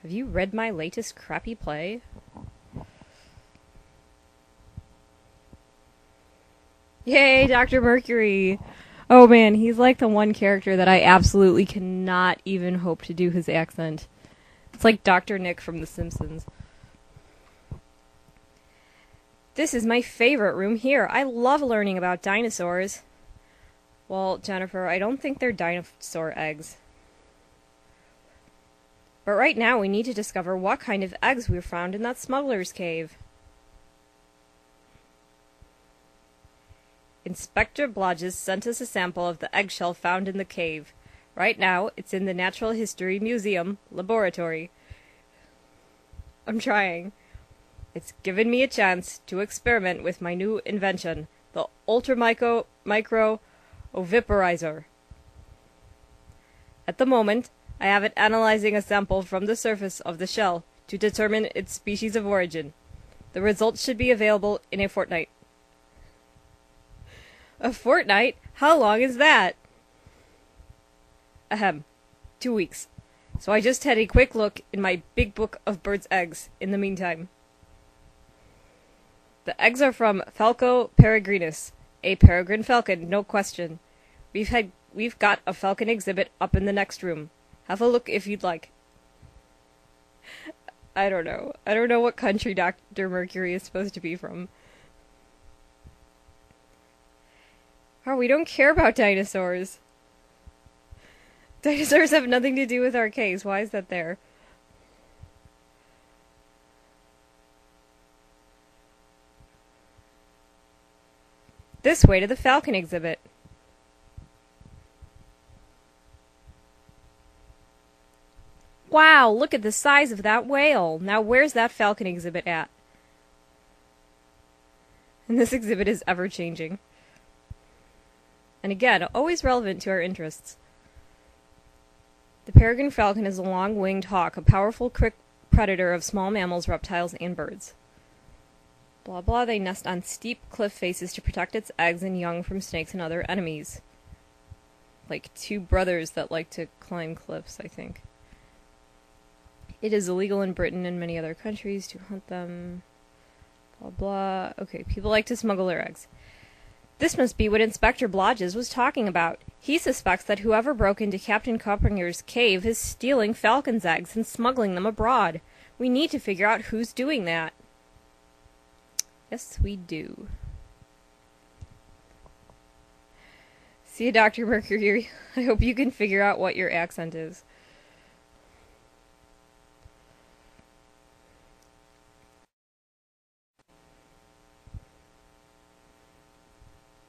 Have you read my latest crappy play? Yay, Dr. Mercury! Oh man, he's like the one character that I absolutely cannot even hope to do his accent. It's like Dr. Nick from The Simpsons. This is my favorite room here. I love learning about dinosaurs. Well, Jennifer, I don't think they're dinosaur eggs. But right now we need to discover what kind of eggs we found in that smuggler's cave. Inspector Blodgett sent us a sample of the eggshell found in the cave. Right now, it's in the Natural History Museum laboratory. I'm trying. It's given me a chance to experiment with my new invention, the ultra-micro oviparizer. At the moment, I have it analyzing a sample from the surface of the shell to determine its species of origin. The results should be available in a fortnight. A fortnight? How long is that? Ahem. 2 weeks. So I just had a quick look in my big book of birds' eggs in the meantime. The eggs are from Falco peregrinus, a peregrine falcon, no question. We've got a falcon exhibit up in the next room. Have a look if you'd like. I don't know. I don't know what country Dr. Mercury is supposed to be from. Oh, we don't care about dinosaurs. Dinosaurs have nothing to do with our case. Why is that there? This way to the falcon exhibit. Wow, look at the size of that whale. Now where's that falcon exhibit at? And this exhibit is ever-changing. And again, always relevant to our interests. The peregrine falcon is a long-winged hawk, a powerful quick predator of small mammals, reptiles, and birds. Blah blah, they nest on steep cliff faces to protect its eggs and young from snakes and other enemies. Like two brothers that like to climb cliffs, I think. It is illegal in Britain and many other countries to hunt them. Blah blah. Okay, people like to smuggle their eggs. This must be what Inspector Blodgett was talking about. He suspects that whoever broke into Captain Coppinger's cave is stealing falcon's eggs and smuggling them abroad. We need to figure out who's doing that. Yes, we do. See you, Dr. Mercury. I hope you can figure out what your accent is.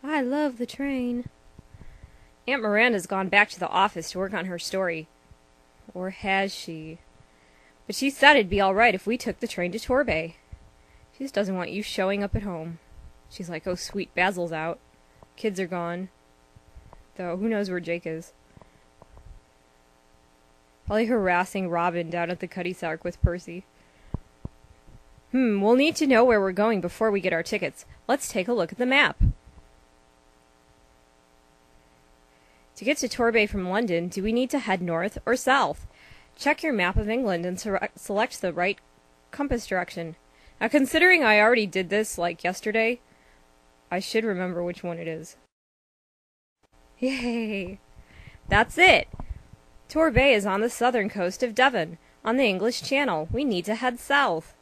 I love the train. Aunt Miranda's gone back to the office to work on her story. Or has she? But she said it'd be alright if we took the train to Torbay. She just doesn't want you showing up at home. She's like, oh sweet, Basil's out. Kids are gone. Though, who knows where Jake is. Probably harassing Robin down at the Cuddy Sark with Percy. We'll need to know where we're going before we get our tickets. Let's take a look at the map. To get to Torbay from London, do we need to head north or south? Check your map of England and select the right compass direction. Now, considering I already did this, like, yesterday, I should remember which one it is. Yay! That's it! Torbay is on the southern coast of Devon, on the English Channel. We need to head south.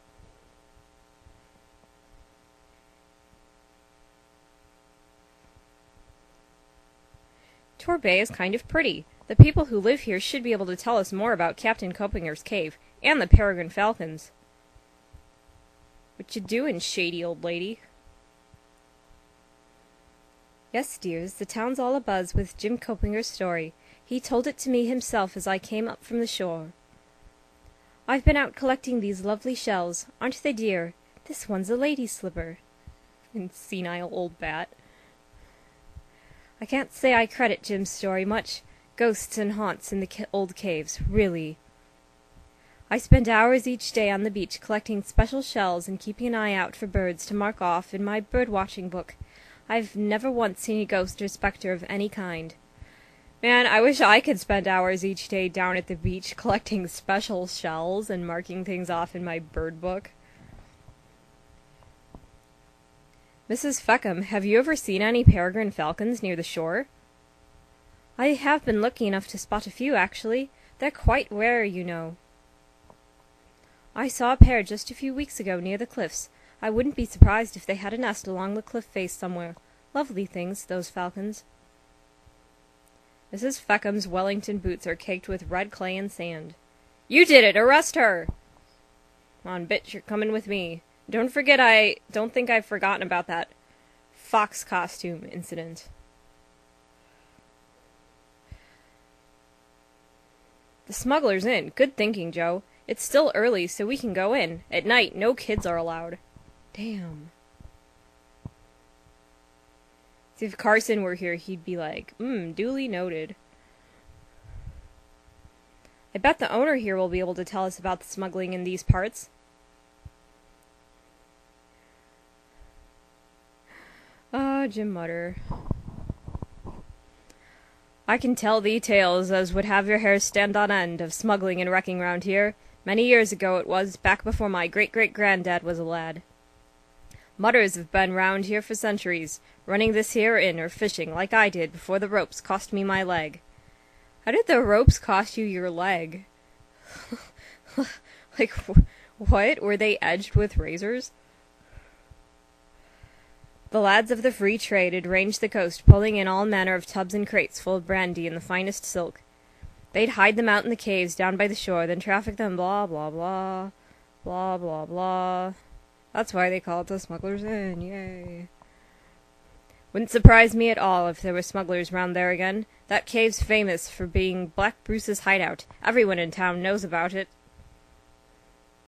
Torbay is kind of pretty. The people who live here should be able to tell us more about Captain Coppinger's cave, and the peregrine falcons. What you doing, shady old lady? Yes, dears, the town's all abuzz with Jim Coppinger's story. He told it to me himself as I came up from the shore. I've been out collecting these lovely shells. Aren't they dear? This one's a lady's slipper. And senile old bat. I can't say I credit Jim's story much. Ghosts and haunts in the old caves, really. I spend hours each day on the beach collecting special shells and keeping an eye out for birds to mark off in my bird-watching book. I've never once seen a ghost or spectre of any kind. Man, I wish I could spend hours each day down at the beach collecting special shells and marking things off in my bird book. Mrs. Feckham, have you ever seen any peregrine falcons near the shore? I have been lucky enough to spot a few, actually. They're quite rare, you know. I saw a pair just a few weeks ago near the cliffs. I wouldn't be surprised if they had a nest along the cliff face somewhere. Lovely things, those falcons. Mrs. Feckham's Wellington boots are caked with red clay and sand. You did it! Arrest her! Come on, bitch, you're coming with me. Don't forget I don't think I've forgotten about that fox costume incident. The Smuggler's Inn. Good thinking, Joe. It's still early, so we can go in. At night, no kids are allowed. Damn. See, if Carson were here, he'd be like, duly noted. I bet the owner here will be able to tell us about the smuggling in these parts. Jim Mutter. I can tell thee tales as would have your hair stand on end of smuggling and wrecking round here. Many years ago it was, back before my great-great-granddad was a lad. Mutters have been round here for centuries, running this here inn or fishing like I did before the ropes cost me my leg. How did the ropes cost you your leg? Like, what? Were they edged with razors? The lads of the free trade had ranged the coast, pulling in all manner of tubs and crates full of brandy and the finest silk. They'd hide them out in the caves down by the shore, then traffic them blah, blah, blah, blah, blah, blah. That's why they call it the Smuggler's Inn, yay. Wouldn't surprise me at all if there were smugglers round there again. That cave's famous for being Black Bruce's hideout. Everyone in town knows about it.